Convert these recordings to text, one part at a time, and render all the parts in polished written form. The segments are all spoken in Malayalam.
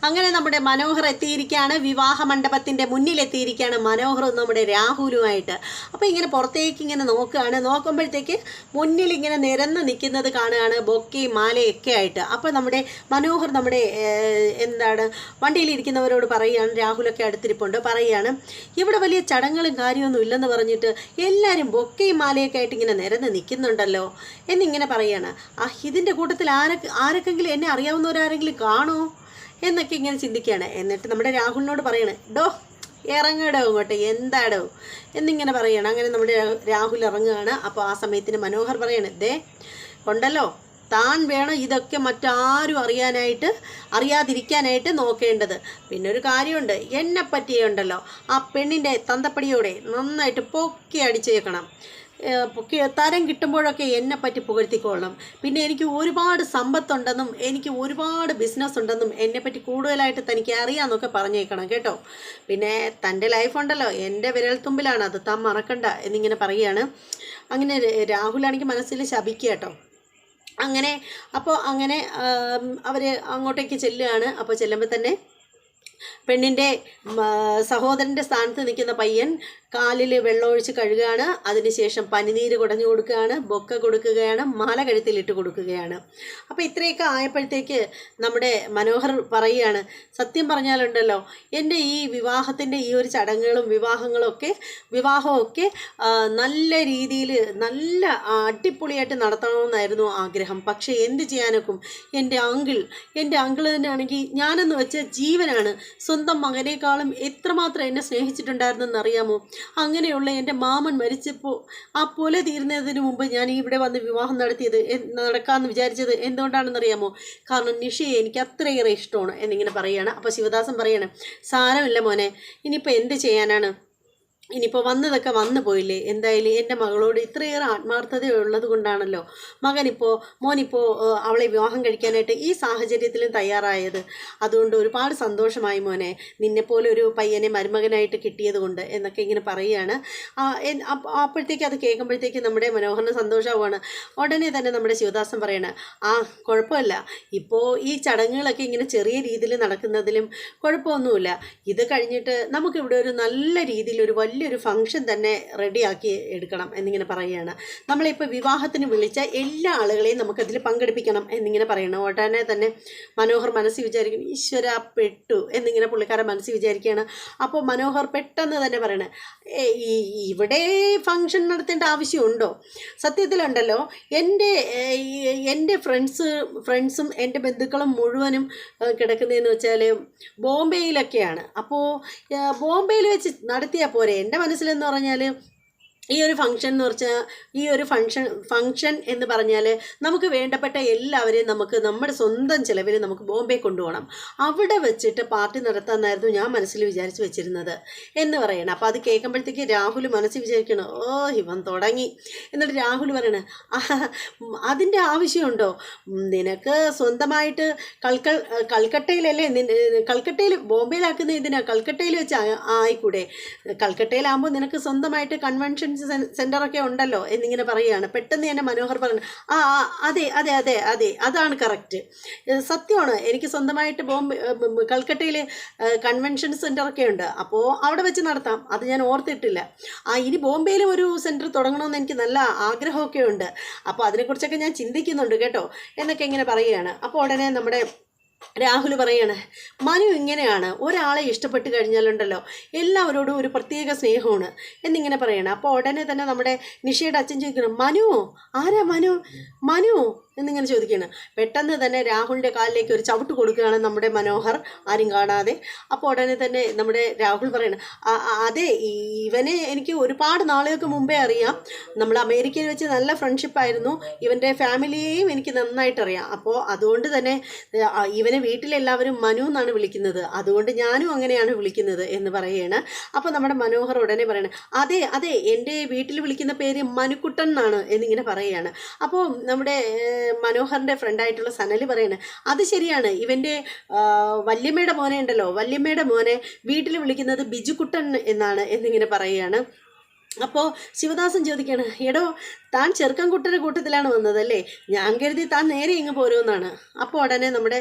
അങ്ങനെ നമ്മുടെ മനോഹർ എത്തിയിരിക്കുകയാണ്, വിവാഹ മണ്ഡപത്തിൻ്റെ മുന്നിലെത്തിയിരിക്കുകയാണ് മനോഹറും നമ്മുടെ രാഹുലുമായിട്ട്. അപ്പോൾ ഇങ്ങനെ പുറത്തേക്ക് ഇങ്ങനെ നോക്കുമ്പോഴത്തേക്ക് മുന്നിൽ ഇങ്ങനെ നിരന്ന് നിൽക്കുന്നത് കാണുകയാണ്, ബൊക്കയും മാലയൊക്കെ ആയിട്ട്. അപ്പോൾ നമ്മുടെ മനോഹർ നമ്മുടെ വണ്ടിയിലിരിക്കുന്നവരോട് പറയുകയാണ്, രാഹുലൊക്കെ അടുത്തിരിപ്പുണ്ട്, പറയുകയാണ് ഇവിടെ വലിയ ചടങ്ങുകളും കാര്യമൊന്നും ഇല്ലെന്ന് പറഞ്ഞിട്ട് എല്ലാവരും ബൊക്കയും മാലയൊക്കെ ആയിട്ട് ഇങ്ങനെ നിരന്ന് നിൽക്കുന്നുണ്ടല്ലോ എന്നിങ്ങനെ പറയുകയാണ്. ഇതിൻ്റെ കൂട്ടത്തിൽ ആരൊക്കെങ്കിലും എന്നെ അറിയാവുന്നവരാരെങ്കിലും കാണുമോ എന്നൊക്കെ ഇങ്ങനെ ചിന്തിക്കുകയാണ്. എന്നിട്ട് നമ്മുടെ രാഹുലിനോട് പറയണേ, ഡോ ഇറങ്ങടോ ഇങ്ങോട്ട്, എന്താടോ എന്നിങ്ങനെ പറയണം. അങ്ങനെ നമ്മുടെ രാഹുൽ ഇറങ്ങുകയാണ്. അപ്പോൾ ആ സമയത്തിന് മനോഹർ പറയണേ, ദേ ഉണ്ടല്ലോ, താൻ വേണം ഇതൊക്കെ മറ്റാരും അറിയാതിരിക്കാനായിട്ട് നോക്കേണ്ടത്. പിന്നെ ഒരു കാര്യമുണ്ട്, എന്നെ പറ്റിയുണ്ടല്ലോ ആ പെണ്ണിൻ്റെ തന്തപ്പടിയോടെ നന്നായിട്ട് പൊക്കി അടിച്ചേക്കണം. തരം കിട്ടുമ്പോഴൊക്കെ എന്നെപ്പറ്റി പുകഴ്ത്തിക്കൊള്ളണം. പിന്നെ എനിക്ക് ഒരുപാട് സമ്പത്തുണ്ടെന്നും എനിക്ക് ഒരുപാട് ബിസിനസ് ഉണ്ടെന്നും എന്നെപ്പറ്റി കൂടുതലായിട്ട് തനിക്ക് അറിയാമെന്നൊക്കെ പറഞ്ഞേക്കണം കേട്ടോ. പിന്നെ തൻ്റെ ലൈഫുണ്ടല്ലോ എൻ്റെ വിരൽത്തുമ്പിലാണ്, അത് താൻ മറക്കണ്ട എന്നിങ്ങനെ പറയുകയാണ്. അങ്ങനെ രാഹുലാണെങ്കിൽ മനസ്സിൽ ശപിക്കുക കേട്ടോ. അങ്ങനെ അവർ അങ്ങോട്ടേക്ക് ചെല്ലുകയാണ്. അപ്പോൾ ചെല്ലുമ്പോൾ തന്നെ പെണ്ണിൻ്റെ സഹോദരൻ്റെ സ്ഥാനത്ത് നിൽക്കുന്ന പയ്യൻ കാലിൽ വെള്ളമൊഴിച്ച് കഴുകുകയാണ്. അതിനുശേഷം പനിനീര് കുടഞ്ഞു കൊടുക്കുകയാണ്, ബൊക്ക കൊടുക്കുകയാണ്, മാല കഴുത്തിലിട്ട് കൊടുക്കുകയാണ്. അപ്പോൾ ഇത്രയൊക്കെ ആയപ്പോഴത്തേക്ക് നമ്മുടെ മനോഹർ പറയുകയാണ്, സത്യം പറഞ്ഞാലുണ്ടല്ലോ എൻ്റെ ഈ വിവാഹത്തിൻ്റെ ഈ ഒരു ചടങ്ങുകളും വിവാഹമൊക്കെ നല്ല രീതിയിൽ നല്ല അടിപൊളിയായിട്ട് നടത്തണമെന്നായിരുന്നു ആഗ്രഹം. പക്ഷേ എന്ത് ചെയ്യാനൊക്കും, എൻ്റെ അങ്കിൾ തന്നെയാണെങ്കിൽ ഞാനെന്ന് വെച്ച ജീവനാണ്. സ്വന്തം മകനേക്കാളും എത്രമാത്രം എന്നെ സ്നേഹിച്ചിട്ടുണ്ടായിരുന്നെന്ന് അറിയാമോ? അങ്ങനെയുള്ള എൻ്റെ മാമൻ മരിച്ചപ്പോൾ ആ പൊല തീരുന്നതിന് മുമ്പ് ഞാൻ ഇവിടെ വന്ന് വിവാഹം നടക്കാമെന്ന് വിചാരിച്ചത് എന്തുകൊണ്ടാണെന്നറിയാമോ? കാരണം നിഷയെ എനിക്ക് അത്രയേറെ ഇഷ്ടമാണ് എന്നിങ്ങനെ പറയുകയാണ്. അപ്പോൾ ശിവദാസൻ പറയാണ്, സാരമില്ല മോനെ, ഇനിയിപ്പോൾ എന്ത് ചെയ്യാനാണ്, ഇനിയിപ്പോൾ വന്നതൊക്കെ വന്നു പോയില്ലേ, എന്തായാലും എൻ്റെ മകളോട് ഇത്രയേറെ ആത്മാർത്ഥതയുള്ളത് കൊണ്ടാണല്ലോ മോനിപ്പോൾ അവളെ വിവാഹം കഴിക്കാനായിട്ട് ഈ സാഹചര്യത്തിലും തയ്യാറായത്. അതുകൊണ്ട് ഒരുപാട് സന്തോഷമായി മോനെ, നിന്നെപ്പോലെ ഒരു പയ്യനെ മരുമകനായിട്ട് കിട്ടിയത് കൊണ്ട് എന്നൊക്കെ ഇങ്ങനെ പറയുകയാണ്. അപ്പോഴത്തേക്ക് അത് കേൾക്കുമ്പോഴത്തേക്ക് നമ്മുടെ മനോഹറിന് സന്തോഷമാവുകയാണ്. ഉടനെ തന്നെ നമ്മുടെ ശിവദാസൻ പറയണ, കുഴപ്പമില്ല, ഇപ്പോൾ ഈ ചടങ്ങുകളൊക്കെ ഇങ്ങനെ ചെറിയ രീതിയിൽ നടക്കുന്നതിലും കുഴപ്പമൊന്നുമില്ല. ഇത് കഴിഞ്ഞിട്ട് നമുക്കിവിടെ ഒരു നല്ല രീതിയിൽ ഒരു വലിയൊരു ഫംഗ്ഷൻ തന്നെ റെഡിയാക്കി എടുക്കണം എന്നിങ്ങനെ പറയുകയാണ്. നമ്മളിപ്പോൾ വിവാഹത്തിന് വിളിച്ച എല്ലാ ആളുകളെയും നമുക്കതിൽ പങ്കെടുപ്പിക്കണം എന്നിങ്ങനെ പറയണം. ഉടനെ തന്നെ മനോഹർ മനസ്സിൽ വിചാരിക്കണം, ഈശ്വര പെട്ടു എന്നിങ്ങനെ പുള്ളിക്കാരൻ മനസ്സിൽ വിചാരിക്കുകയാണ്. അപ്പോൾ മനോഹർ പെട്ടെന്ന് തന്നെ പറയണേ, ഇവിടെ ഫംഗ്ഷൻ നടത്തേണ്ട ആവശ്യമുണ്ടോ? സത്യത്തിലുണ്ടല്ലോ എൻ്റെ ഫ്രണ്ട്സും എൻ്റെ ബന്ധുക്കളും മുഴുവനും കിടക്കുന്നതെന്ന് വെച്ചാൽ ബോംബെയിലൊക്കെയാണ്. അപ്പോൾ ബോംബെയിൽ വെച്ച് നടത്തിയാൽ പോരെ? എൻ്റെ മനസ്സിലെന്ന് പറഞ്ഞാൽ ഈ ഒരു ഫംഗ്ഷൻ എന്ന് പറഞ്ഞാൽ നമുക്ക് വേണ്ടപ്പെട്ട എല്ലാവരെയും നമുക്ക് നമ്മുടെ സ്വന്തം ചിലവിൽ നമുക്ക് ബോംബെ കൊണ്ടുപോകണം. അവിടെ വെച്ചിട്ട് പാർട്ടി നടത്താമെന്നായിരുന്നു ഞാൻ മനസ്സിൽ വിചാരിച്ച് വെച്ചിരുന്നത് എന്ന് പറയണം. അപ്പോൾ അത് കേൾക്കുമ്പോഴത്തേക്ക് രാഹുൽ മനസ്സിൽ വിചാരിക്കണം, ഇവൻ തുടങ്ങി. എന്നിട്ട് രാഹുൽ പറയണ, അതിൻ്റെ ആവശ്യമുണ്ടോ? നിനക്ക് സ്വന്തമായിട്ട് കൽക്കട്ടയിൽ ബോംബെയിലാക്കുന്ന എന്തിനാ? കൽക്കട്ടയിൽ വെച്ച് ആയിക്കൂടെ? കൽക്കട്ടയിലാകുമ്പോൾ നിനക്ക് സ്വന്തമായിട്ട് കൺവെൻഷൻ സെൻ്ററൊക്കെ ഉണ്ടല്ലോ എന്നിങ്ങനെ പറയുകയാണ്. പെട്ടെന്ന് തന്നെ മനോഹർ പറഞ്ഞു, അതെ അതെ അതെ അതെ അതാണ് കറക്റ്റ്, സത്യമാണ്, എനിക്ക് സ്വന്തമായിട്ട് കൽക്കട്ടയിൽ കൺവെൻഷൻ സെൻ്ററൊക്കെ ഉണ്ട്, അപ്പോൾ അവിടെ വെച്ച് നടത്താം. അത് ഞാൻ ഓർത്തിട്ടില്ല. ഇനി ബോംബെയിലും ഒരു സെൻറ്റർ തുടങ്ങണമെന്ന് എനിക്ക് നല്ല ആഗ്രഹമൊക്കെ ഉണ്ട്, അപ്പോൾ അതിനെക്കുറിച്ചൊക്കെ ഞാൻ ചിന്തിക്കുന്നുണ്ട് കേട്ടോ എന്നൊക്കെ ഇങ്ങനെ പറയുകയാണ്. അപ്പോൾ ഉടനെ നമ്മുടെ രാഹുൽ പറയാണ്, മനു ഇങ്ങനെയാണ്, ഒരാളെ ഇഷ്ടപ്പെട്ട് കഴിഞ്ഞാലുണ്ടല്ലോ എല്ലാവരോടും ഒരു പ്രത്യേക സ്നേഹമാണ് എന്നിങ്ങനെ പറയണം. അപ്പോൾ ഉടനെ തന്നെ നമ്മുടെ നിഷയുടെ അച്ഛൻ ചോദിക്കണം, മനുവോ? ആരാ മനു എന്നിങ്ങനെ ചോദിക്കുകയാണ്. പെട്ടെന്ന് തന്നെ രാഹുലിൻ്റെ കാലിലേക്ക് ഒരു ചവിട്ട് കൊടുക്കുകയാണ് നമ്മുടെ മനോഹർ, ആരും കാണാതെ. അപ്പോൾ ഉടനെ തന്നെ നമ്മുടെ രാഹുൽ പറയണം, അതെ, ഇവനെ എനിക്ക് ഒരുപാട് നാളുകൾക്ക് മുമ്പേ അറിയാം, നമ്മൾ അമേരിക്കയിൽ വെച്ച് നല്ല ഫ്രണ്ട്ഷിപ്പായിരുന്നു, ഇവൻ്റെ ഫാമിലിയെയും എനിക്ക് നന്നായിട്ട് അറിയാം. അപ്പോൾ അതുകൊണ്ട് തന്നെ ഇവനെ വീട്ടിലെല്ലാവരും മനു എന്നാണ് വിളിക്കുന്നത്, അതുകൊണ്ട് ഞാനും അങ്ങനെയാണ് വിളിക്കുന്നത് എന്ന് പറയുകയാണ്. അപ്പോൾ നമ്മുടെ മനോഹർ ഉടനെ പറയണം, അതെ അതെ, എൻ്റെ വീട്ടിൽ വിളിക്കുന്ന പേര് മനുക്കുട്ടൻ എന്നാണ് എന്നിങ്ങനെ പറയുകയാണ്. അപ്പോൾ നമ്മുടെ മനോഹറിൻ്റെ ഫ്രണ്ടായിട്ടുള്ള സനൽ പറയണേ, അത് ശരിയാണ്, ഇവൻ്റെ വല്യമ്മയുടെ മോനെ വീട്ടിൽ വിളിക്കുന്നത് ബിജുക്കുട്ടൻ എന്നാണ് എന്നിങ്ങനെ പറയുകയാണ്. അപ്പോൾ ശിവദാസൻ ചോദിക്കുകയാണ്, എടോ താൻ ചെറുക്കൻകുട്ടൻ്റെ കൂട്ടത്തിലാണ് വന്നതല്ലേ, ഞാൻ കരുതി താൻ നേരെ ഇങ്ങ് പോരുമെന്നാണ്. അപ്പോൾ ഉടനെ നമ്മുടെ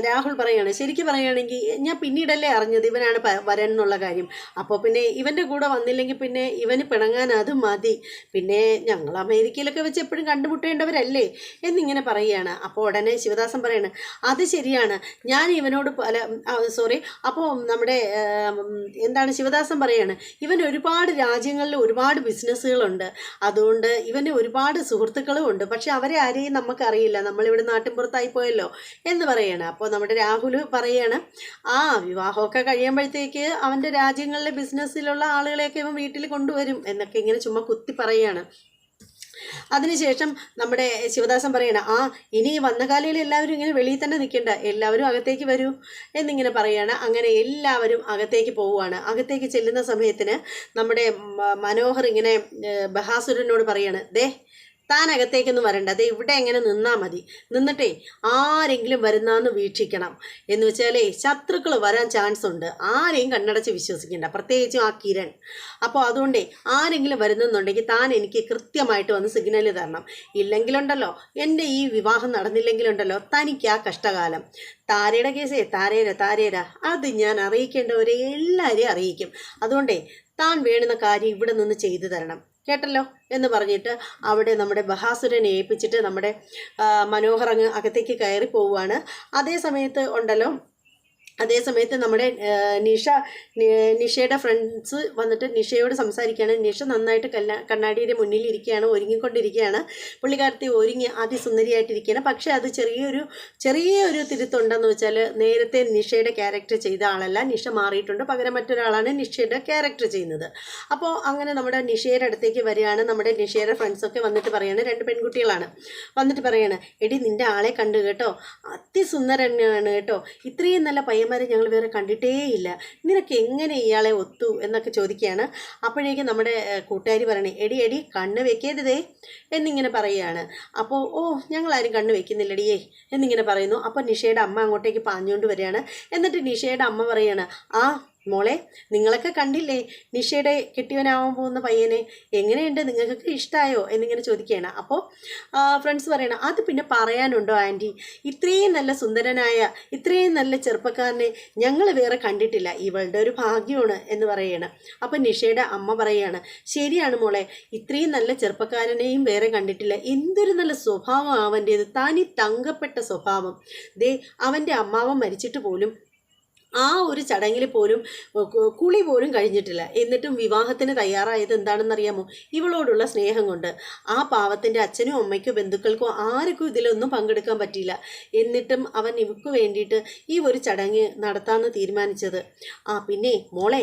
രാഹുൽ പറയുകയാണ്, ശരിക്കും പറയുകയാണെങ്കിൽ ഞാൻ പിന്നീടല്ലേ അറിഞ്ഞത് ഇവനാണ് വരൻ എന്നുള്ള കാര്യം. അപ്പോൾ പിന്നെ ഇവൻ്റെ കൂടെ വന്നില്ലെങ്കിൽ പിന്നെ ഇവന് പിണങ്ങാൻ അത് മതി, പിന്നെ ഞങ്ങൾ അമേരിക്കയിലൊക്കെ വെച്ച് എപ്പോഴും കണ്ടുമുട്ടേണ്ടവരല്ലേ എന്നിങ്ങനെ പറയുകയാണ്. അപ്പോൾ ഉടനെ ശിവദാസൻ പറയാണ്, അത് ശരിയാണ്, ഞാൻ ഇവനോട് അപ്പോൾ നമ്മുടെ എന്താണ് ശിവദാസൻ പറയാണ്, ഇവൻ ഒരുപാട് രാജ്യങ്ങളിൽ ഒരുപാട് ബിസിനസ്സുകളുണ്ട്, അതുകൊണ്ട് ഇവന് ഒരുപാട് സുഹൃത്തുക്കളും ഉണ്ട്, പക്ഷെ അവരെ ആരെയും നമുക്കറിയില്ല, നമ്മളിവിടെ നാട്ടിൻപുറത്തായി പോയല്ലോ എന്ന് പറയാണ്. അപ്പോൾ നമ്മുടെ രാഹുൽ പറയാണ്, വിവാഹമൊക്കെ കഴിയുമ്പോഴത്തേക്ക് അവൻ്റെ രാജ്യങ്ങളിലെ ബിസിനസ്സിലുള്ള ആളുകളെയൊക്കെ ഇവൻ വീട്ടിൽ കൊണ്ടുവരും എന്നൊക്കെ ഇങ്ങനെ ചുമ്മാ കുത്തി പറയുകയാണ്. അതിനുശേഷം നമ്മുടെ ശിവദാസൻ പറയണ, ഇനി വന്ന കാലയിൽ എല്ലാവരും ഇങ്ങനെ വെളിയിൽ തന്നെ നിൽക്കണ്ട, എല്ലാവരും അകത്തേക്ക് വരൂ എന്നിങ്ങനെ പറയുകയാണ്. അങ്ങനെ എല്ലാവരും അകത്തേക്ക് പോവുകയാണ്. അകത്തേക്ക് ചെല്ലുന്ന സമയത്തിന് നമ്മുടെ മനോഹർ ഇങ്ങനെ ബഹാസുരനോട് പറയാണ്, ദേ താൻ അകത്തേക്കൊന്നും വരണ്ട, അതേ ഇവിടെ എങ്ങനെ നിന്നാൽ മതി, നിന്നിട്ടേ ആരെങ്കിലും വരുന്നാന്ന് വീക്ഷിക്കണം, എന്ന് വെച്ചാലേ ശത്രുക്കൾ വരാൻ ചാൻസ് ഉണ്ട്, ആരെയും കണ്ണടച്ച് വിശ്വസിക്കണ്ട, പ്രത്യേകിച്ചും ആ കിരൺ. അപ്പോൾ അതുകൊണ്ടേ ആരെങ്കിലും വരുന്നെന്നുണ്ടെങ്കിൽ താൻ എനിക്ക് കൃത്യമായിട്ട് വന്ന് സിഗ്നൽ തരണം, ഇല്ലെങ്കിലുണ്ടല്ലോ എൻ്റെ ഈ വിവാഹം നടന്നില്ലെങ്കിലുണ്ടല്ലോ തനിക്ക് ആ കഷ്ടകാലം. താരയുടെ കേസേ താരേര അത് ഞാൻ അറിയിക്കേണ്ടവരെ എല്ലാവരെയും അറിയിക്കും, അതുകൊണ്ടേ താൻ വേണ്ടുന്ന കാര്യം ഇവിടെ നിന്ന് ചെയ്തു തരണം, കേട്ടല്ലോ എന്ന് പറഞ്ഞിട്ട് അവിടെ നമ്മുടെ ബഹാസുരനെ ഏൽപ്പിച്ചിട്ട് നമ്മുടെ മനോഹർ അങ്ങ് അകത്തേക്ക് കയറി പോവുകയാണ്. അതേ സമയത്ത് നമ്മുടെ നിഷയുടെ ഫ്രണ്ട്സ് വന്നിട്ട് നിഷയോട് സംസാരിക്കുകയാണ്. നിഷ നന്നായിട്ട് കണ്ണാടിയുടെ മുന്നിൽ ഇരിക്കുകയാണ്, ഒരുങ്ങിക്കൊണ്ടിരിക്കുകയാണ്. പുള്ളിക്കാരത്തി ഒരുങ്ങി അതിസുന്ദരിയായിട്ടിരിക്കുകയാണ്. പക്ഷേ അത് ചെറിയൊരു തിരുത്തുണ്ടെന്ന് വെച്ചാൽ നേരത്തെ നിഷയുടെ ക്യാരക്ടർ ചെയ്ത ആളല്ല, നിഷ മാറിയിട്ടുണ്ട്, പകരം മറ്റൊരാളാണ് നിഷയുടെ ക്യാരക്ടർ ചെയ്യുന്നത്. അപ്പോൾ അങ്ങനെ നമ്മുടെ നിഷയുടെ അടുത്തേക്ക് വരികയാണ്. നമ്മുടെ നിഷയുടെ ഫ്രണ്ട്സൊക്കെ വന്നിട്ട് പറയാണ്, 2 പെൺകുട്ടികളാണ് വന്നിട്ട് പറയാണ്, എടി നിൻ്റെ ആളെ കണ്ടു കേട്ടോ, അതിസുന്ദരനാണ് കേട്ടോ, ഇത്രയും നല്ല പയ്യന്മാരെ ഞങ്ങൾ വേറെ കണ്ടിട്ടേയില്ല, നിനക്ക് എങ്ങനെ ഇയാളെ ഒത്തു എന്നൊക്കെ ചോദിക്കുകയാണ്. അപ്പോഴേക്കും നമ്മുടെ കൂട്ടുകാരി പറയണേ, എടി കണ്ണ് വെക്കരുതേ എന്നിങ്ങനെ പറയുകയാണ്. അപ്പോൾ ഞങ്ങളാരും കണ്ണ് വെക്കുന്നില്ലടിയേ എന്നിങ്ങനെ പറയുന്നു. അപ്പോൾ നിഷയുടെ അമ്മ അങ്ങോട്ടേക്ക് പാഞ്ഞുകൊണ്ട് വരികയാണ്. എന്നിട്ട് നിഷയുടെ അമ്മ പറയാണ്, മോളെ നിങ്ങളൊക്കെ കണ്ടില്ലേ നിഷയുടെ കെട്ടിയവനാവാൻ പോകുന്ന പയ്യനെ, എങ്ങനെയുണ്ട്, നിങ്ങൾക്കൊക്കെ ഇഷ്ടമായോ എന്നിങ്ങനെ ചോദിക്കുകയാണ്. അപ്പോൾ ഫ്രണ്ട്സ് പറയണം, അത് പിന്നെ പറയാനുണ്ടോ ആൻറ്റി, ഇത്രയും നല്ല സുന്ദരനായ ഇത്രയും നല്ല ചെറുപ്പക്കാരനെ ഞങ്ങൾ വേറെ കണ്ടിട്ടില്ല, ഇവളുടെ ഒരു ഭാഗ്യമാണ് എന്ന് പറയണം. അപ്പം നിഷയുടെ അമ്മ പറയുകയാണ്, ശരിയാണ് മോളെ, ഇത്രയും നല്ല ചെറുപ്പക്കാരനെയും വേറെ കണ്ടിട്ടില്ല, എന്തൊരു നല്ല സ്വഭാവം അവൻ്റേത്, താനി തങ്കപ്പെട്ട സ്വഭാവം. ദേ അവൻ്റെ അമ്മാവൻ മരിച്ചിട്ട് പോലും ആ ഒരു ചടങ്ങിൽ പോലും കുളി പോലും കഴിഞ്ഞിട്ടില്ല, എന്നിട്ടും വിവാഹത്തിന് തയ്യാറായത് എന്താണെന്നറിയാമോ, ഇവളോടുള്ള സ്നേഹം കൊണ്ട്. ആ പാവത്തിൻ്റെ അച്ഛനും അമ്മയ്ക്കോ ബന്ധുക്കൾക്കോ ആർക്കും ഇതിലൊന്നും പങ്കെടുക്കാൻ പറ്റിയില്ല, എന്നിട്ടും അവൻ ഇവക്ക് വേണ്ടിയിട്ട് ഈ ഒരു ചടങ്ങ് നടത്താമെന്ന് തീരുമാനിച്ചത്. പിന്നെ മോളെ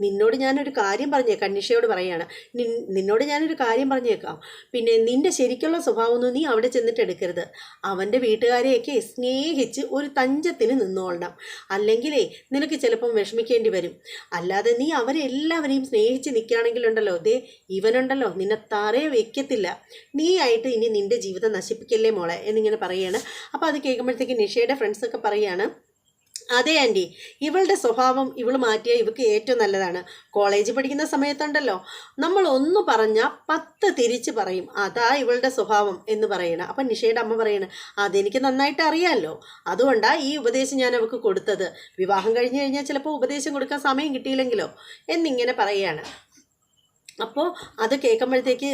നിന്നോട് ഞാനൊരു കാര്യം പറഞ്ഞേക്കാം, നിഷയോട് പറയാണ്, നിന്നോട് ഞാനൊരു കാര്യം പറഞ്ഞേക്കാം, പിന്നെ നിൻ്റെ ശരിക്കുള്ള സ്വഭാവമൊന്നും നീ അവിടെ ചെന്നിട്ട് എടുക്കരുത്, അവൻ്റെ വീട്ടുകാരെയൊക്കെ സ്നേഹിച്ച് ഒരു തഞ്ചത്തിന് നിന്നോളണം, അല്ലെങ്കിലേ നിനക്ക് ചിലപ്പം വിഷമിക്കേണ്ടി വരും, അല്ലാതെ നീ അവരെല്ലാവരെയും സ്നേഹിച്ച് നിൽക്കുകയാണെങ്കിലുണ്ടല്ലോ, ഇവനുണ്ടല്ലോ നിന്നെ താറേ വെക്കത്തില്ല, നീ ആയിട്ട് ഇനി നിൻ്റെ ജീവിതം നശിപ്പിക്കല്ലേ മോളെ എന്നിങ്ങനെ പറയുകയാണ്. അപ്പോൾ അത് കേൾക്കുമ്പോഴത്തേക്ക് നിഷയുടെ ഫ്രണ്ട്സൊക്കെ പറയുകയാണ്, അതെ ആൻറ്റി, ഇവളുടെ സ്വഭാവം ഇവൾ മാറ്റിയാൽ ഇവൾക്ക് ഏറ്റവും നല്ലതാണ്. കോളേജിൽ പഠിക്കുന്ന സമയത്തുണ്ടല്ലോ നമ്മൾ ഒന്ന് പറഞ്ഞാൽ 10 തിരിച്ച് പറയും, അതാ ഇവളുടെ സ്വഭാവം എന്ന് പറയണം. അപ്പം നിഷയുടെ അമ്മ പറയണം, അതെനിക്ക് നന്നായിട്ട് അറിയാമല്ലോ, അതുകൊണ്ടാണ് ഈ ഉപദേശം ഞാൻ അവൾക്ക് കൊടുത്തത്, വിവാഹം കഴിഞ്ഞ് കഴിഞ്ഞാൽ ചിലപ്പോൾ ഉപദേശം കൊടുക്കാൻ സമയം കിട്ടിയില്ലെങ്കിലോ എന്നിങ്ങനെ പറയുകയാണ്. അപ്പോൾ അത് കേൾക്കുമ്പോഴത്തേക്ക്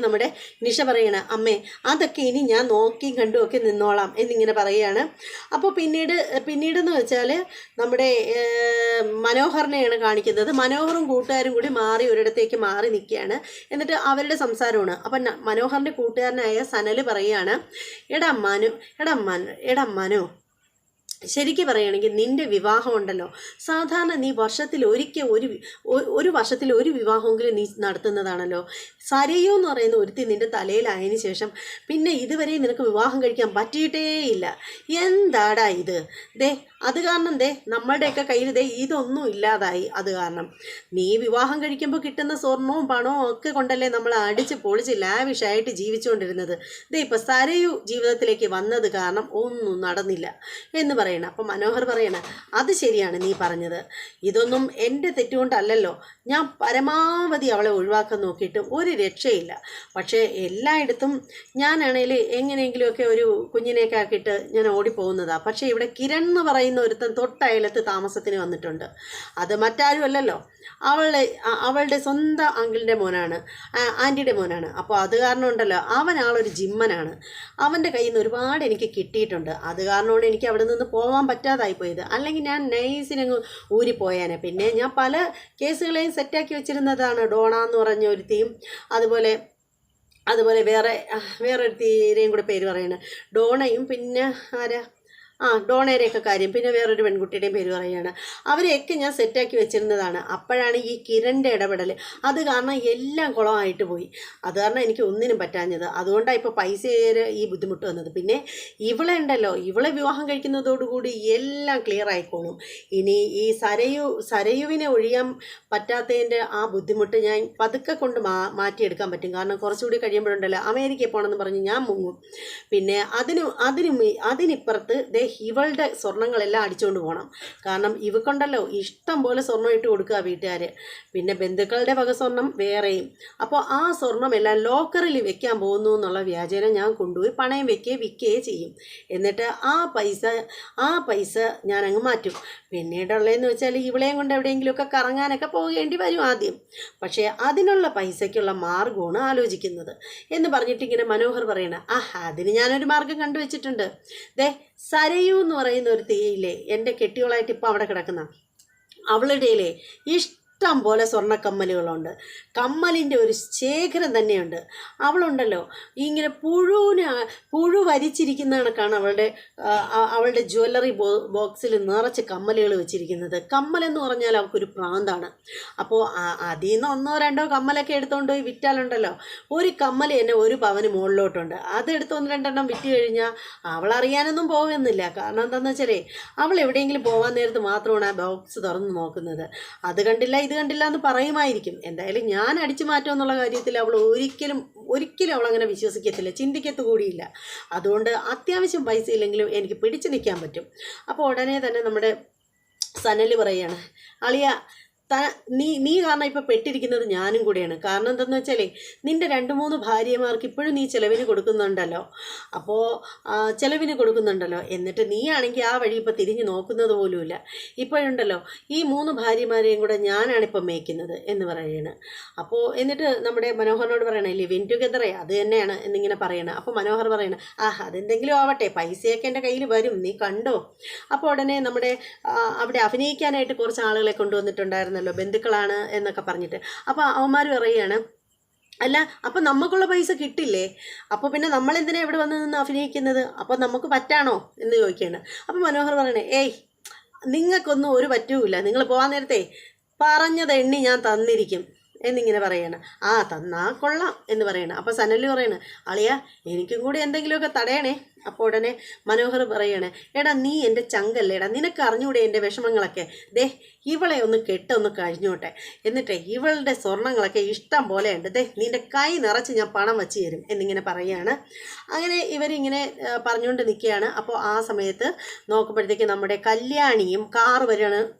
നമ്മുടെ നിഷ പറയണ, അമ്മേ അതൊക്കെ ഇനി ഞാൻ നോക്കി കണ്ടുമൊക്കെ നിന്നോളാം എന്നിങ്ങനെ പറയുകയാണ്. അപ്പോൾ പിന്നീടെന്ന് വെച്ചാൽ നമ്മുടെ മനോഹറിനെയാണ് കാണിക്കുന്നത്. മനോഹറും കൂട്ടുകാരും കൂടി ഒരിടത്തേക്ക് മാറി നിൽക്കുകയാണ്. എന്നിട്ട് അവരുടെ സംസാരമാണ്. അപ്പം മനോഹറിൻ്റെ കൂട്ടുകാരനായ സനൽ പറയുകയാണ്, എടാ മനോ ശരിക്കും പറയുകയാണെങ്കിൽ നിൻ്റെ വിവാഹം ഉണ്ടല്ലോ, സാധാരണ നീ വർഷത്തിൽ ഒരു വിവാഹമെങ്കിലും നീ നടത്തുന്നതാണല്ലോ. സരയൂ എന്ന് പറയുന്ന ഒരുത്തി നിൻ്റെ തലയിലായതിനു ശേഷം പിന്നെ ഇതുവരെ നിനക്ക് വിവാഹം കഴിക്കാൻ പറ്റിയിട്ടേയില്ല. എന്താടാ ഇത്? അത് കാരണം നമ്മളുടെയൊക്കെ കയ്യിൽ ഇതൊന്നും ഇല്ലാതായി. അത് കാരണം നീ വിവാഹം കഴിക്കുമ്പോൾ കിട്ടുന്ന സ്വർണവും പണവും ഒക്കെ കൊണ്ടല്ലേ നമ്മൾ അടിച്ച് പൊളിച്ച് ലാവിഷായിട്ട് ജീവിച്ചുകൊണ്ടിരുന്നത്. ഇപ്പം സരയു ജീവിതത്തിലേക്ക് വന്നത് കാരണം ഒന്നും നടന്നില്ല എന്ന് പറയണം. അപ്പം മനോഹർ പറയണം, അത് ശരിയാണ് നീ പറഞ്ഞത്, ഇതൊന്നും എൻ്റെ തെറ്റുകൊണ്ടല്ലല്ലോ, ഞാൻ പരമാവധി അവളെ ഒഴിവാക്കാൻ നോക്കിയിട്ട് ഒരു രക്ഷയില്ല. പക്ഷേ എല്ലായിടത്തും ഞാനാണെങ്കിൽ എങ്ങനെയെങ്കിലുമൊക്കെ ഒരു കുഞ്ഞിനെയൊക്കെ ആക്കിയിട്ട് ഞാൻ ഓടിപ്പോകുന്നതാണ്. പക്ഷേ ഇവിടെ കിരൺ എന്ന് പറയുന്ന ഒരുത്തൻ തൊട്ടയലത്ത് താമസത്തിന് വന്നിട്ടുണ്ട്. അത് മറ്റാരും അല്ലല്ലോ, അവളുടെ സ്വന്തം അങ്കിളിൻ്റെ മോനാണ്, ആൻറ്റിയുടെ മോനാണ്. അപ്പോൾ അത് കാരണം ഉണ്ടല്ലോ, അവനാളൊരു ജിമ്മനാണ്. അവൻ്റെ കയ്യിൽ നിന്ന് ഒരുപാട് എനിക്ക് കിട്ടിയിട്ടുണ്ട്. അത് കാരണമാണ് എനിക്ക് അവിടെ നിന്ന് പോകാൻ പറ്റാതായിപ്പോയത്. അല്ലെങ്കിൽ ഞാൻ നൈസിനങ്ങ് ഊരിപ്പോയാനെ. പിന്നെ ഞാൻ പല കേസുകളെയും സെറ്റാക്കി വെച്ചിരുന്നതാണ്. ഡോണ എന്ന് പറഞ്ഞ ഒരുത്തിയും അതുപോലെ വേറൊരു തീരെയും കൂടെ പേര് പറയുന്നത് ഡോണയും, പിന്നെ ആരാ ഡോണയുടെയൊക്കെ കാര്യം, പിന്നെ വേറൊരു പെൺകുട്ടിയുടെയും പേര് പറയുകയാണ്. അവരെയൊക്കെ ഞാൻ സെറ്റാക്കി വെച്ചിരുന്നതാണ്. അപ്പോഴാണ് ഈ കിരണിൻ്റെ ഇടപെടൽ. അത് കാരണം എല്ലാം കുളമായിട്ട് പോയി. അത് കാരണം എനിക്ക് ഒന്നിനും പറ്റാഞ്ഞത്. അതുകൊണ്ടാണ് ഇപ്പോൾ പൈസ ഈ ബുദ്ധിമുട്ട് വന്നത്. പിന്നെ ഇവളെ ഉണ്ടല്ലോ, ഇവളെ വിവാഹം കഴിക്കുന്നതോടുകൂടി എല്ലാം ക്ലിയർ ആയിക്കോളും. ഇനി ഈ സരയുവിനെ ഒഴിയാൻ പറ്റാത്തതിൻ്റെ ആ ബുദ്ധിമുട്ട് ഞാൻ പതുക്കെ കൊണ്ട് മാറ്റിയെടുക്കാൻ പറ്റും. കാരണം കുറച്ചുകൂടി കഴിയുമ്പോഴുണ്ടല്ലോ അമേരിക്കയിൽ പോകണമെന്ന് പറഞ്ഞ് ഞാൻ മുങ്ങും. പിന്നെ അതിനിപ്പുറത്ത് ഇവളുടെ സ്വർണ്ണങ്ങളെല്ലാം അടിച്ചുകൊണ്ട് പോകണം. കാരണം ഇവക്കുണ്ടല്ലോ ഇഷ്ടം പോലെ സ്വർണ്ണം ഇട്ട് കൊടുക്കുക വീട്ടുകാർ. പിന്നെ ബന്ധുക്കളുടെ വക സ്വർണം വേറെയും. അപ്പോൾ ആ സ്വർണ്ണമെല്ലാം ലോക്കറിൽ വെക്കാൻ പോകുന്നു എന്നുള്ള വ്യാജേന ഞാൻ കൊണ്ടുപോയി പണയം വിൽക്കുകയും ചെയ്യും. എന്നിട്ട് ആ പൈസ ഞാൻ അങ്ങ് മാറ്റും. പിന്നീടുള്ളതെന്ന് വെച്ചാൽ ഇവളെയും കൊണ്ട് എവിടെയെങ്കിലുമൊക്കെ കറങ്ങാനൊക്കെ പോകേണ്ടി വരും ആദ്യം. പക്ഷേ അതിനുള്ള പൈസയ്ക്കുള്ള മാർഗമാണ് ആലോചിക്കുന്നത് എന്ന് പറഞ്ഞിട്ട് ഇങ്ങനെ മനോഹർ പറയണം, അതിന് ഞാനൊരു മാർഗം കണ്ടുവച്ചിട്ടുണ്ട്. സരയു എന്ന് പറയുന്ന ഒരു തീയില്ലേ, എൻ്റെ കെട്ടിയോളായിട്ട് ഇപ്പോൾ അവിടെ കിടക്കുന്ന അവളുടെ ഇഷ്ടം പോലെ സ്വർണ്ണക്കമ്മലുകളുണ്ട്. കമ്മലിൻ്റെ ഒരു ശേഖരം തന്നെയുണ്ട്. അവളുണ്ടല്ലോ ഇങ്ങനെ പുഴു വരിച്ചിരിക്കുന്ന കണക്കാണ് അവളുടെ ജ്വല്ലറി ബോക്സിൽ നിറച്ച് കമ്മലുകൾ വെച്ചിരിക്കുന്നത്. കമ്മലെന്ന് പറഞ്ഞാൽ അവൾക്കൊരു പ്രാന്താണ്. അപ്പോൾ അതിൽ നിന്ന് 1-2 കമ്മലൊക്കെ എടുത്തുകൊണ്ട് പോയി വിറ്റാലുണ്ടല്ലോ, ഒരു കമ്മൽ തന്നെ 1 പവന് മുകളിലോട്ടുണ്ട്. അതെടുത്ത് 1-2 വിറ്റ് കഴിഞ്ഞാൽ അവളറിയാനൊന്നും പോകുന്നില്ല. കാരണം എന്താണെന്ന് വെച്ചാലേ, അവൾ എവിടെയെങ്കിലും പോകാൻ നേരത്ത് മാത്രമാണ് ആ ബോക്സ് തുറന്ന് നോക്കുന്നത്. അത് കണ്ടില്ല ഇത് കണ്ടില്ല എന്ന് പറയുമായിരിക്കും. എന്തായാലും ഞാൻ അടിച്ചു മാറ്റും എന്നുള്ള കാര്യത്തിൽ അവൾ ഒരിക്കലും അവളങ്ങനെ വിശ്വസിക്കത്തില്ല, ചിന്തിക്കത്തു കൂടിയില്ല. അതുകൊണ്ട് അത്യാവശ്യം പൈസ ഇല്ലെങ്കിലും എനിക്ക് പിടിച്ചു നിൽക്കാൻ പറ്റും. അപ്പോൾ ഉടനെ തന്നെ നമ്മുടെ സനൽ പറയുകയാണ്, അളിയ നീ കാരണം ഇപ്പോൾ പെട്ടിരിക്കുന്നത് ഞാനും കൂടെയാണ്. കാരണം എന്താണെന്ന് വെച്ചാലേ, നിൻ്റെ 2-3 ഭാര്യമാർക്ക് ഇപ്പോഴും നീ ചിലവിന് കൊടുക്കുന്നുണ്ടല്ലോ. അപ്പോൾ ചിലവിന് കൊടുക്കുന്നുണ്ടല്ലോ, എന്നിട്ട് നീ ആണെങ്കിൽ ആ വഴി ഇപ്പോൾ തിരിഞ്ഞ് നോക്കുന്നത് പോലുമില്ല. ഇപ്പോഴുണ്ടല്ലോ ഈ 3 ഭാര്യമാരെയും കൂടെ ഞാനാണിപ്പോൾ മേയ്ക്കുന്നത് എന്ന് പറയുകയാണ്. അപ്പോൾ എന്നിട്ട് നമ്മുടെ മനോഹറിനോട് പറയണേ, ലിവിൻ ടുഗെദറേ അത് തന്നെയാണ് എന്നിങ്ങനെ പറയണം. അപ്പോൾ മനോഹർ പറയണം, അതെന്തെങ്കിലും ആവട്ടെ, പൈസയൊക്കെ എൻ്റെ കയ്യിൽ വരും, നീ കണ്ടോ. അപ്പോൾ ഉടനെ നമ്മുടെ അവിടെ അഭിനയിക്കാനായിട്ട് കുറച്ച് ആളുകളെ കൊണ്ടുവന്നിട്ടുണ്ടായിരുന്നു, ബന്ധുക്കളാണ് എന്നൊക്കെ പറഞ്ഞിട്ട്. അപ്പോൾ അവന്മാർ പറയുകയാണ്, അല്ല അപ്പം നമുക്കുള്ള പൈസ കിട്ടില്ലേ, അപ്പോൾ പിന്നെ നമ്മളെന്തിനാ ഇവിടെ വന്ന് നിന്ന് അഭിനയിക്കുന്നത്, അപ്പോൾ നമുക്ക് പറ്റാണോ എന്ന് ചോദിക്കുകയാണ്. അപ്പോൾ മനോഹർ പറയണേ, നിങ്ങൾക്കൊന്നും ഒരു പറ്റൂല, നിങ്ങൾ പോകാൻ നേരത്തെ പറഞ്ഞത് എണ്ണി ഞാൻ തന്നിരിക്കും എന്നിങ്ങനെ പറയണം. തന്നാ കൊള്ളാം എന്ന് പറയണം. അപ്പോൾ സനല് പറയണം, അളിയ എനിക്കും കൂടി എന്തെങ്കിലുമൊക്കെ തടയണേ. അപ്പോൾ ഉടനെ മനോഹർ പറയണേ, എടാ നീ എൻ്റെ ചങ്കല്ലേടാ, നിനക്ക് അറിഞ്ഞൂടെ എൻ്റെ വിഷമങ്ങളൊക്കെ, ഇവളെ ഒന്ന് കെട്ടൊന്ന് കഴിഞ്ഞോട്ടെ, എന്നിട്ട് ഇവളുടെ സ്വർണ്ണങ്ങളൊക്കെ ഇഷ്ടം പോലെ ഉണ്ട്, നിൻ്റെ കൈ നിറച്ച് ഞാൻ പണം വെച്ച് തരും എന്നിങ്ങനെ പറയുകയാണ്. അങ്ങനെ ഇവരിങ്ങനെ പറഞ്ഞുകൊണ്ട് നിൽക്കുകയാണ്. അപ്പോൾ ആ സമയത്ത് നോക്കുമ്പോഴത്തേക്ക് നമ്മുടെ കല്യാണിയും കാറ്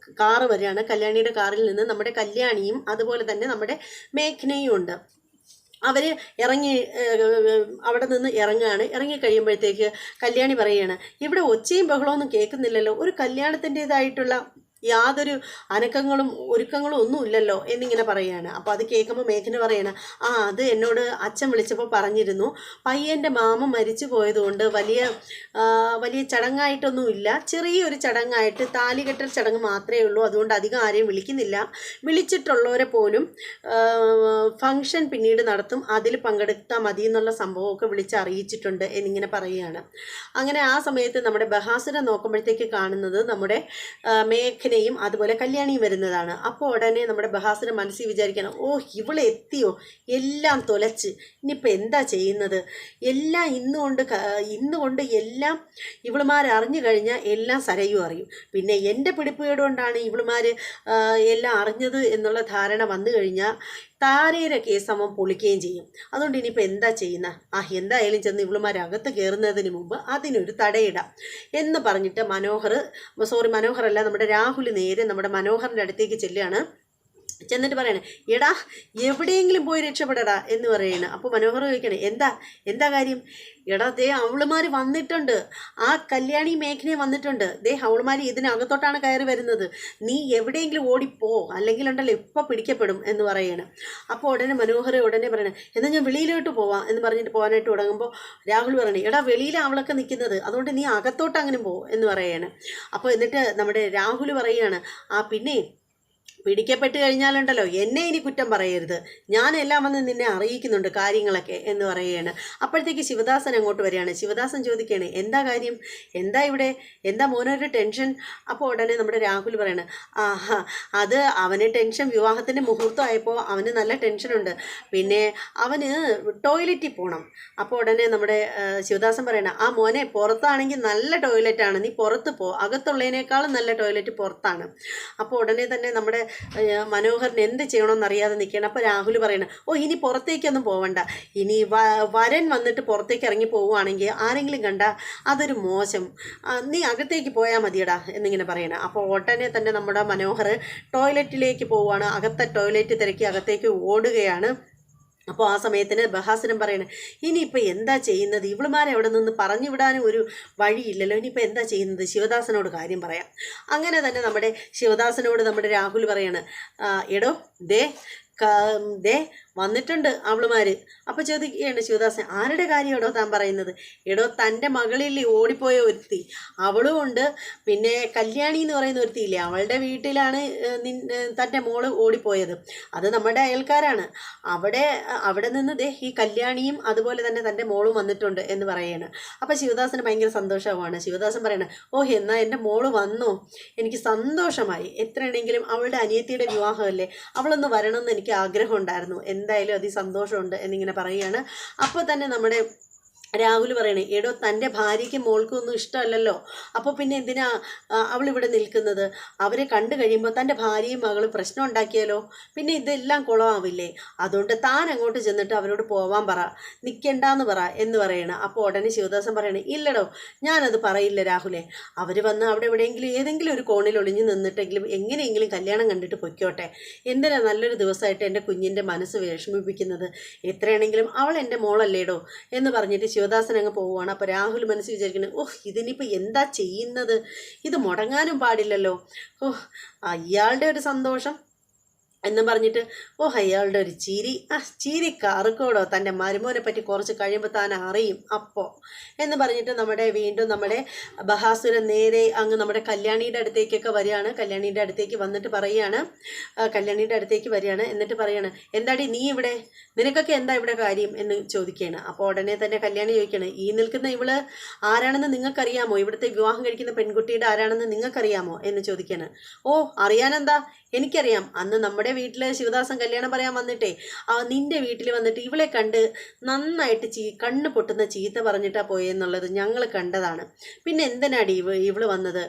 വരികയാണ്. കല്യാണിയുടെ കാറിൽ നിന്ന് നമ്മുടെ കല്യാണിയും അതുപോലെ തന്നെ നമ്മുടെ മേഘ്നയും ഉണ്ട്. അവർ അവിടെ നിന്ന് ഇറങ്ങിക്കഴിയുമ്പോഴത്തേക്ക് കല്യാണി പറയുകയാണ്, ഇവിടെ ഒച്ചയും ബഹളമൊന്നും കേൾക്കുന്നില്ലല്ലോ, ഒരു കല്യാണത്തിൻ്റേതായിട്ടുള്ള യാതൊരു അനക്കങ്ങളും ഒരുക്കങ്ങളും ഒന്നും ഇല്ലല്ലോ എന്നിങ്ങനെ പറയുകയാണ്. അപ്പോൾ അത് കേൾക്കുമ്പോൾ മേഘന പറയണം, അത് എന്നോട് അച്ഛൻ വിളിച്ചപ്പോൾ പറഞ്ഞിരുന്നു, പയ്യൻ്റെ മാമ മരിച്ചു പോയതുകൊണ്ട് വലിയ ചടങ്ങായിട്ടൊന്നുമില്ല, ചെറിയൊരു ചടങ്ങായിട്ട് താലികെട്ടൽ ചടങ്ങ് മാത്രമേ ഉള്ളൂ, അതുകൊണ്ട് അധികം ആരെയും വിളിക്കുന്നില്ല, വിളിച്ചിട്ടുള്ളവരെ പോലും ഫംഗ്ഷൻ പിന്നീട് നടത്തും, അതിൽ പങ്കെടുത്താൽ മതി എന്നുള്ള സംഭവമൊക്കെ വിളിച്ചറിയിച്ചിട്ടുണ്ട് എന്നിങ്ങനെ പറയുകയാണ്. അങ്ങനെ ആ സമയത്ത് നമ്മുടെ ബഹാസുര നോക്കുമ്പോഴത്തേക്ക് കാണുന്നത് നമ്മുടെ മേഘനയും അതുപോലെ കല്യാണിയും വരുന്നതാണ്. അപ്പോൾ ഉടനെ നമ്മുടെ ബഹാസുര മനസ്സിൽ വിചാരിക്കണം, ഇവളെ എത്തിയോ, എല്ലാം തൊലച്ച് ഇനിയിപ്പോൾ എന്താ ചെയ്യുന്നത്, എല്ലാം ഇന്നുകൊണ്ട് എല്ലാം ഇവളുമാർ അറിഞ്ഞു കഴിഞ്ഞാൽ എല്ലാം സരയും അറിയും, പിന്നെ എൻ്റെ പിടിപ്പുകേട് കൊണ്ടാണ് ഇവളുമാർ എല്ലാം അറിഞ്ഞത് എന്നുള്ള ധാരണ വന്നു കഴിഞ്ഞാൽ താരയുടെ കേസ് അവൻ പൊളിക്കുകയും ചെയ്യും. അതുകൊണ്ട് ഇനിയിപ്പോൾ എന്താ ചെയ്യുന്ന, എന്തായാലും ചെന്ന് ഇവളുമാരകത്ത് കയറുന്നതിന് മുമ്പ് അതിനൊരു തടയിടാം എന്ന് പറഞ്ഞിട്ട് മനോഹറല്ല, നമ്മുടെ രാഹുൽ നേരെ നമ്മുടെ മനോഹറിൻ്റെ അടുത്തേക്ക് ചെല്ലുകയാണ്. ചെന്നിട്ട് പറയണേ, എടാ എവിടെയെങ്കിലും പോയി രക്ഷപ്പെടടാ എന്ന് പറയണ. അപ്പോൾ മനോഹർ ചോദിക്കണേ, എന്താ കാര്യം? എടാ ദേ അവളുമാർ വന്നിട്ടുണ്ട്, ആ കല്യാണി മേഘനെ വന്നിട്ടുണ്ട്, ദേ അവളുമാർ ഇതിനകത്തോട്ടാണ് കയറി വരുന്നത്, നീ എവിടെയെങ്കിലും ഓടിപ്പോ, അല്ലെങ്കിൽ ഉണ്ടല്ലോ ഇപ്പം പിടിക്കപ്പെടും എന്ന് പറയണം. അപ്പോൾ മനോഹർ ഉടനെ പറയണേ, എന്നാൽ ഞാൻ വെളിയിലോട്ട് പോവാം എന്ന് പറഞ്ഞിട്ട് പോകാനായിട്ട് തുടങ്ങുമ്പോൾ രാഹുൽ പറയണേ, എടാ വെളിയിലാണ് അവളൊക്കെ നിൽക്കുന്നത്, അതുകൊണ്ട് നീ അകത്തോട്ട് അങ്ങനെ പോ എന്ന് പറയണം. അപ്പോൾ എന്നിട്ട് നമ്മുടെ രാഹുൽ പറയുകയാണ്, പിന്നെ പിടിക്കപ്പെട്ട് കഴിഞ്ഞാലുണ്ടല്ലോ എന്നെ ഇനി കുറ്റം പറയരുത്, ഞാനെല്ലാം വന്ന് നിന്നെ അറിയിക്കുന്നുണ്ട് കാര്യങ്ങളൊക്കെ എന്ന് പറയുകയാണ്. അപ്പോഴത്തേക്ക് ശിവദാസൻ അങ്ങോട്ട് വരികയാണ്. ശിവദാസൻ ചോദിക്കുകയാണ്, എന്താ കാര്യം, എന്താ മോനൊരു ടെൻഷൻ? അപ്പോൾ ഉടനെ നമ്മുടെ രാഹുൽ പറയണ, അത് അവന് ടെൻഷൻ, വിവാഹത്തിൻ്റെ മുഹൂർത്തമായപ്പോൾ അവന് നല്ല ടെൻഷനുണ്ട്, പിന്നെ അവന് ടോയ്ലറ്റിൽ പോകണം. അപ്പോൾ ഉടനെ നമ്മുടെ ശിവദാസൻ പറയണ, മോനെ പുറത്താണെങ്കിൽ നല്ല ടോയ്ലറ്റാണ്, നീ പുറത്ത് പോ, അകത്തുള്ളതിനേക്കാളും നല്ല ടോയ്ലറ്റ് പുറത്താണ്. അപ്പോൾ ഉടനെ തന്നെ നമ്മുടെ മനോഹറിന് എന്ത് ചെയ്യണമെന്ന് അറിയാതെ നിൽക്കണം. അപ്പോൾ രാഹുൽ പറയണ, ഇനി പുറത്തേക്കൊന്നും പോവണ്ട, ഇനി വരൻ വന്നിട്ട് പുറത്തേക്ക് ഇറങ്ങി പോവുകയാണെങ്കിൽ ആരെങ്കിലും കണ്ട അതൊരു മോശം, നീ അകത്തേക്ക് പോയാൽ മതിയടാ എന്നിങ്ങനെ പറയണം. അപ്പോൾ ഉടനെ തന്നെ നമ്മുടെ മനോഹർ ടോയ്ലറ്റിലേക്ക് പോവുകയാണ്. അകത്തെ ടോയ്ലറ്റ് തിരക്കി അകത്തേക്ക് ഓടുകയാണ്. അപ്പോൾ ആ സമയത്തിന് ബഹാസുരൻ പറയണേ, ഇനിയിപ്പോൾ എന്താ ചെയ്യുന്നത്, ഇവളുമാരെ അവിടെ നിന്ന് പറഞ്ഞു വിടാനും ഒരു വഴിയില്ലല്ലോ, ഇനിയിപ്പോൾ എന്താ ചെയ്യുന്നത്, ശിവദാസനോട് കാര്യം പറയാം. അങ്ങനെ തന്നെ നമ്മുടെ ശിവദാസനോട് നമ്മുടെ രാഹുൽ പറയാണ്, എടോ ദേ വന്നിട്ടുണ്ട് അവളുമാർ. അപ്പോൾ ചോദിക്കുകയാണ് ശിവദാസൻ, ആരുടെ കാര്യമാണോ താൻ പറയുന്നത്? എടോ തൻ്റെ മകളിൽ ഓടിപ്പോയ ഒരുത്തി, അവളും ഉണ്ട്, പിന്നെ കല്യാണി എന്ന് പറയുന്ന ഒരുത്തിയില്ലേ, അവളുടെ വീട്ടിലാണ് തൻ്റെ മോള് ഓടിപ്പോയത്, അത് നമ്മുടെ അയൽക്കാരാണ്, അവിടെ നിന്ന് ഈ കല്യാണിയും അതുപോലെ തന്നെ തൻ്റെ മോളും വന്നിട്ടുണ്ട് എന്ന് പറയുകയാണ്. അപ്പോൾ ശിവദാസന് ഭയങ്കര സന്തോഷമാണ്. ശിവദാസൻ പറയണ, എന്നാൽ എൻ്റെ മോള് വന്നോ, എനിക്ക് സന്തോഷമായി, എത്രയാണെങ്കിലും അവളുടെ അനിയത്തിയുടെ വിവാഹമല്ലേ, അവളൊന്ന് വരണമെന്ന് എനിക്ക് ആഗ്രഹം ഉണ്ടായിരുന്നു, എന്തായാലും അതിസന്തോഷമുണ്ട് എന്നിങ്ങനെ പറയുകയാണ്. അപ്പോൾ തന്നെ നമ്മുടെ രാഹുൽ പറയണേ, തൻ്റെ ഭാര്യയ്ക്കും മോൾക്കും ഒന്നും ഇഷ്ടമല്ലല്ലോ, അപ്പോൾ പിന്നെ എന്തിനാ അവളിവിടെ നിൽക്കുന്നത്, അവരെ കണ്ടു കഴിയുമ്പോൾ തൻ്റെ ഭാര്യയും മകളും പ്രശ്നം ഉണ്ടാക്കിയാലോ, പിന്നെ ഇതെല്ലാം കുളമാവില്ലേ, അതുകൊണ്ട് താൻ അങ്ങോട്ട് ചെന്നിട്ട് അവരോട് പോവാൻ പറ, നിൽക്കണ്ടെന്ന് പറ എന്ന് പറയണം. അപ്പോൾ ഉടനെ ശിവദാസൻ പറയണേ, ഇല്ലടോ ഞാനത് പറയില്ല രാഹുലേ, അവർ വന്ന് അവിടെ എവിടെയെങ്കിലും ഏതെങ്കിലും ഒരു കോണിൽ ഒളിഞ്ഞു നിന്നിട്ടെങ്കിലും എങ്ങനെയെങ്കിലും കല്യാണം കണ്ടിട്ട് പൊയ്ക്കോട്ടെ, എന്തിനാ നല്ലൊരു ദിവസമായിട്ട് എൻ്റെ കുഞ്ഞിൻ്റെ മനസ്സ് വിഷമിപ്പിക്കുന്നത്, എത്രയാണെങ്കിലും അവൾ എൻ്റെ മോളല്ലേടോ എന്ന് പറഞ്ഞിട്ട് ശിവദാസൻ അങ്ങ് പോവുകയാണ്. അപ്പോൾ രാഹുൽ മനസ്സിൽ വിചാരിക്കുന്നത്, ഇതിനിപ്പോൾ എന്താ ചെയ്യുന്നത്, ഇത് മുടങ്ങാനും പാടില്ലല്ലോ, അയാളുടെ ഒരു സന്തോഷം എന്നും പറഞ്ഞിട്ട് അയാളുടെ ഒരു ചിരി കറുക്കോടോ, തൻ്റെ മരുമോനെ പറ്റി കുറച്ച് കഴിയുമ്പോൾ താൻ അറിയും അപ്പോൾ എന്ന് പറഞ്ഞിട്ട് വീണ്ടും നമ്മുടെ ബഹാസുരൻ നേരെ അങ്ങ് നമ്മുടെ കല്യാണിയുടെ അടുത്തേക്കൊക്കെ വരികയാണ്. കല്യാണിയുടെ അടുത്തേക്ക് വന്നിട്ട് പറയുകയാണ്, എന്നിട്ട് പറയാണ്, എന്താടി നീ ഇവിടെ, നിനക്കൊക്കെ എന്താ ഇവിടെ കാര്യം എന്ന് ചോദിക്കുകയാണ്. അപ്പോൾ ഉടനെ തന്നെ കല്യാണി ചോദിക്കുകയാണ്, ഈ നിൽക്കുന്ന ഇവള് ആരാണെന്ന് നിങ്ങൾക്കറിയാമോ, ഇവിടുത്തെ വിവാഹം കഴിക്കുന്ന പെൺകുട്ടിയുടെ ആരാണെന്ന് നിങ്ങൾക്കറിയാമോ എന്ന് ചോദിക്കുകയാണ്. അറിയാനെന്താ, എനിക്കറിയാം, അന്ന് നമ്മുടെ വീട്ടിൽ ശിവദാസൻ കല്യാണം പറയാൻ വന്നിട്ടേ നിൻ്റെ വീട്ടിൽ വന്നിട്ട് ഇവളെ കണ്ട് നന്നായിട്ട് കണ്ണ് പൊട്ടുന്ന ചീത്ത പറഞ്ഞിട്ടാ പോയെന്നുള്ളത് ഞങ്ങൾ കണ്ടതാണ്, പിന്നെ എന്തിനാടി ഇവള് വന്നത്,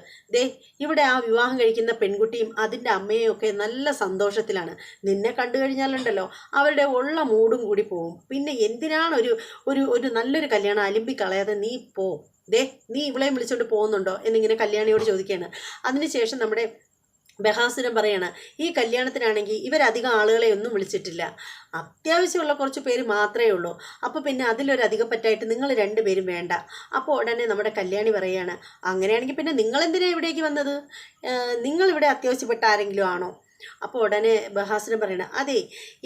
ഇവിടെ ആ വിവാഹം കഴിക്കുന്ന പെൺകുട്ടിയും അതിൻ്റെ അമ്മയും ഒക്കെ നല്ല സന്തോഷത്തിലാണ്, നിന്നെ കണ്ടു കഴിഞ്ഞാലുണ്ടല്ലോ അവരുടെ ഉള്ള മൂടും കൂടി പോവും, പിന്നെ എന്തിനാണ് ഒരു നല്ലൊരു കല്യാണം അലിമ്പിക്കളയാതെ നീ പോ, നീ ഇവളെയും വിളിച്ചോണ്ട് പോകുന്നുണ്ടോ എന്നിങ്ങനെ കല്യാണിയോട് ചോദിക്കുകയാണ്. അതിനുശേഷം നമ്മുടെ ബഹാസുരൻ പറയാണ്, ഈ കല്യാണത്തിനാണെങ്കിൽ ഇവരധികം ആളുകളെ ഒന്നും വിളിച്ചിട്ടില്ല, അത്യാവശ്യമുള്ള കുറച്ച് പേര് മാത്രമേ ഉള്ളൂ, അപ്പോൾ പിന്നെ അതിലൊരു അധികപ്പറ്റായിട്ട് നിങ്ങൾ രണ്ടുപേരും വേണ്ട. അപ്പോൾ ഉടനെ നമ്മുടെ കല്യാണി പറയുകയാണ്, അങ്ങനെയാണെങ്കിൽ പിന്നെ നിങ്ങളെന്തിനാണ് ഇവിടേക്ക് വന്നത്, നിങ്ങളിവിടെ അത്യാവശ്യപ്പെട്ട ആരെങ്കിലും ആണോ? അപ്പോൾ ഉടനെ ബഹാസുരൻ പറയണ, അതെ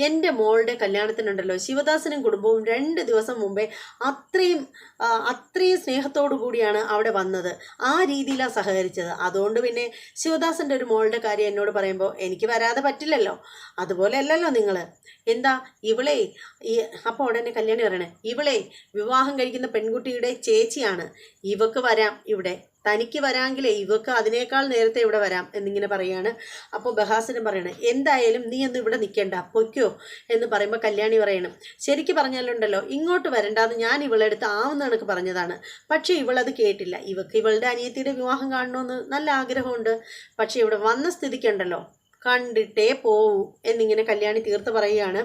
എൻ്റെ മോളുടെ കല്യാണത്തിനുണ്ടല്ലോ ശിവദാസനും കുടുംബവും 2 ദിവസം മുമ്പേ അത്രയും സ്നേഹത്തോടു കൂടിയാണ് അവിടെ വന്നത്, ആ രീതിയിലാണ് സഹകരിച്ചത്, അതുകൊണ്ട് പിന്നെ ശിവദാസൻ്റെ ഒരു മോളുടെ കാര്യം എന്നോട് പറയുമ്പോൾ എനിക്ക് വരാതെ പറ്റില്ലല്ലോ, അതുപോലെ അല്ലല്ലോ നിങ്ങൾ, എന്താ ഇവളെ അപ്പോൾ ഉടനെ കല്യാണി പറയണേ, ഇവളെ വിവാഹം കഴിക്കുന്ന പെൺകുട്ടിയുടെ ചേച്ചിയാണ്, ഇവക്ക് വരാം ഇവിടെ, തനിക്ക് വരാമെങ്കിലേ ഇവക്ക് അതിനേക്കാൾ നേരത്തെ ഇവിടെ വരാം എന്നിങ്ങനെ പറയാണ്. അപ്പോൾ ബഹാസുരൻ പറയണേ, എന്തായാലും നീ ഒന്നും ഇവിടെ നിൽക്കേണ്ട, പൊയ്ക്കോ എന്ന് പറയുമ്പോൾ കല്യാണി പറയണം, ശരിക്കും പറഞ്ഞാലുണ്ടല്ലോ ഇങ്ങോട്ട് വരണ്ടാന്ന് ഞാൻ ഇവളെടുത്ത് ആവുന്ന കണക്ക് പറഞ്ഞതാണ്, പക്ഷേ ഇവളത് കേട്ടില്ല, ഇവൾക്ക് ഇവളുടെ അനിയത്തിയുടെ വിവാഹം കാണണമെന്ന് നല്ല ആഗ്രഹമുണ്ട്, പക്ഷേ ഇവിടെ വന്ന സ്ഥിതിക്കുണ്ടല്ലോ കണ്ടിട്ടേ പോവൂ എന്നിങ്ങനെ കല്യാണി തീർത്ത് പറയുകയാണ്.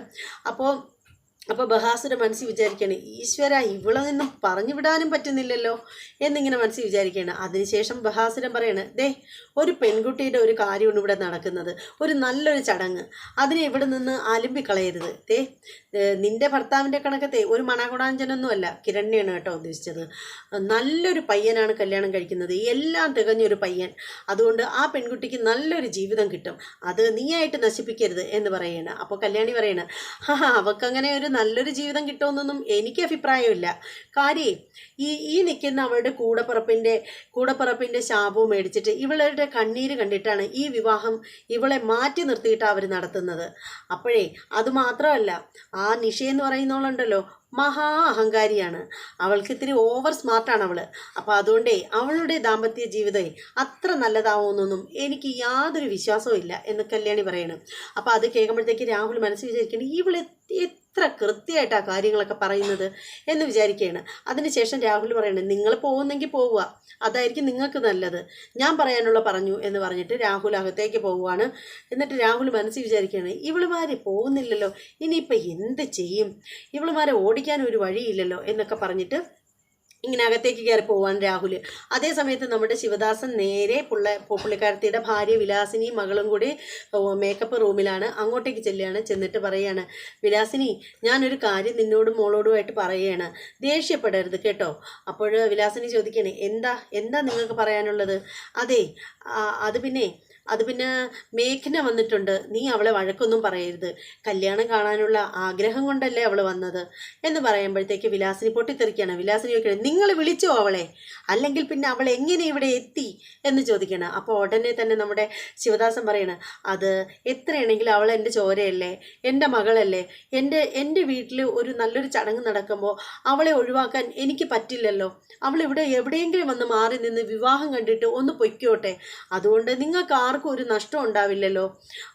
അപ്പോൾ ബഹാസുര മനസ്സിൽ വിചാരിക്കുകയാണ്, ഈശ്വര ഇവളെ നിന്നും പറഞ്ഞു വിടാനും പറ്റുന്നില്ലല്ലോ എന്നിങ്ങനെ മനസ്സിൽ വിചാരിക്കുകയാണ്. അതിനുശേഷം ബഹാസുരൻ പറയാണ്, ദേ ഒരു പെൺകുട്ടിയുടെ ഒരു കാര്യമാണ് ഇവിടെ നടക്കുന്നത്, ഒരു നല്ലൊരു ചടങ്ങ്, അതിനെ ഇവിടെ നിന്ന് അലമ്പിക്കളയരുത്. നിന്റെ ഭർത്താവിൻ്റെ കണക്കത്തെ ഒരു മണകുടാഞ്ചനൊന്നുമല്ല, കിരണ്യാണ് കേട്ടോ ഉദ്ദേശിച്ചത്. നല്ലൊരു പയ്യനാണ് കല്യാണം കഴിക്കുന്നത്, എല്ലാം തികഞ്ഞൊരു പയ്യൻ. അതുകൊണ്ട് ആ പെൺകുട്ടിക്ക് നല്ലൊരു ജീവിതം കിട്ടും, അത് നീയായിട്ട് നശിപ്പിക്കരുത് എന്ന് പറയണം. അപ്പോൾ കല്യാണി പറയണ, അവക്കങ്ങനെ ഒരു നല്ലൊരു ജീവിതം കിട്ടുമെന്നൊന്നും എനിക്ക് അഭിപ്രായമില്ല. കാര്യം ഈ നിൽക്കുന്ന അവളുടെ കൂടപ്പറപ്പിൻ്റെ ശാപവും മേടിച്ചിട്ട് ഇവളുടെ കണ്ണീര് കണ്ടിട്ടാണ് ഈ വിവാഹം ഇവളെ മാറ്റി നിർത്തിയിട്ടാണ് അവർ നടത്തുന്നത്. അപ്പോഴേ അതുമാത്രമല്ല, ആ നിഷ എന്ന് പറയുന്നവളുണ്ടല്ലോ മഹാ അഹങ്കാരിയാണ്, അവൾക്ക് ഇത്തിരി ഓവർ സ്മാർട്ടാണ് അവൾ. അപ്പോൾ അതുകൊണ്ടേ അവളുടെ ദാമ്പത്യ ജീവിതം അത്ര നല്ലതാവുമെന്നൊന്നും എനിക്ക് യാതൊരു വിശ്വാസവും ഇല്ല എന്ന് കല്യാണി പറയണം. അപ്പോൾ അത് കേൾക്കുമ്പോഴത്തേക്ക് രാഹുൽ മനസ്സിൽ വിചാരിക്കണം, ഇവളെ എത്ര കൃത്യമായിട്ടാണ് കാര്യങ്ങളൊക്കെ പറയുന്നത് എന്ന് വിചാരിക്കുകയാണ്. അതിനുശേഷം രാഹുൽ പറയണേ, നിങ്ങൾ പോകുന്നെങ്കിൽ പോവുക, അതായിരിക്കും നിങ്ങൾക്ക് നല്ലത്, ഞാൻ പറയാനുള്ള പറഞ്ഞു എന്ന് പറഞ്ഞിട്ട് രാഹുൽ അകത്തേക്ക് പോവുകയാണ്. എന്നിട്ട് രാഹുൽ മനസ്സിൽ വിചാരിക്കുകയാണ്, ഇവളുമാരെ പോകുന്നില്ലല്ലോ, ഇനിയിപ്പോൾ എന്ത് ചെയ്യും, ഇവളുമാരെ ഓടിക്കാൻ ഒരു വഴിയില്ലല്ലോ എന്നൊക്കെ പറഞ്ഞിട്ട് ഇങ്ങനെ അകത്തേക്ക് കയറി പോവാൻ രാഹുൽ. അതേ സമയത്ത് നമ്മുടെ ശിവദാസൻ നേരെ പുള്ളിക്കാരത്തിയുടെ ഭാര്യ വിലാസിനിയും മകളും കൂടി മേക്കപ്പ് റൂമിലാണ്. അങ്ങോട്ടേക്ക് ചെല്ലുകയാണ്. ചെന്നിട്ട് പറയുകയാണ്, വിലാസിനി ഞാനൊരു കാര്യം നിന്നോടും മോളോടുമായിട്ട് പറയുകയാണ്, ദേഷ്യപ്പെടരുത് കേട്ടോ. അപ്പോൾ വിലാസിനി ചോദിക്കണേ, എന്താ നിങ്ങൾക്ക് പറയാനുള്ളത്? അതെ അത് പിന്നെ മേഘന വന്നിട്ടുണ്ട്, നീ അവളെ വഴക്കൊന്നും പറയരുത്, കല്യാണം കാണാനുള്ള ആഗ്രഹം കൊണ്ടല്ലേ അവൾ വന്നത് എന്ന് പറയുമ്പോഴത്തേക്ക് വിലാസിനി പൊട്ടിത്തെറിക്കുകയാണ്. വിലാസിനി ചോദിക്കണം, നിങ്ങൾ വിളിച്ചോ അവളെ, അല്ലെങ്കിൽ പിന്നെ അവൾ എങ്ങനെ ഇവിടെ എത്തി എന്ന് ചോദിക്കണം. അപ്പോൾ ഉടനെ തന്നെ നമ്മുടെ ശിവദാസൻ പറയണം, അത് എത്രയാണെങ്കിലും അവൾ എൻ്റെ ചോരയല്ലേ, എൻ്റെ മകളല്ലേ, എൻ്റെ വീട്ടിൽ ഒരു നല്ലൊരു ചടങ്ങ് നടക്കുമ്പോൾ അവളെ ഒഴിവാക്കാൻ എനിക്ക് പറ്റില്ലല്ലോ, അവളിവിടെ എവിടെയെങ്കിലും വന്ന് മാറി നിന്ന് വിവാഹം കണ്ടിട്ട് ഒന്ന് പൊയ്ക്കോട്ടെ, അതുകൊണ്ട് നിങ്ങൾക്ക് ആർക്കും ഒരു നഷ്ടം ഉണ്ടാവില്ലല്ലോ.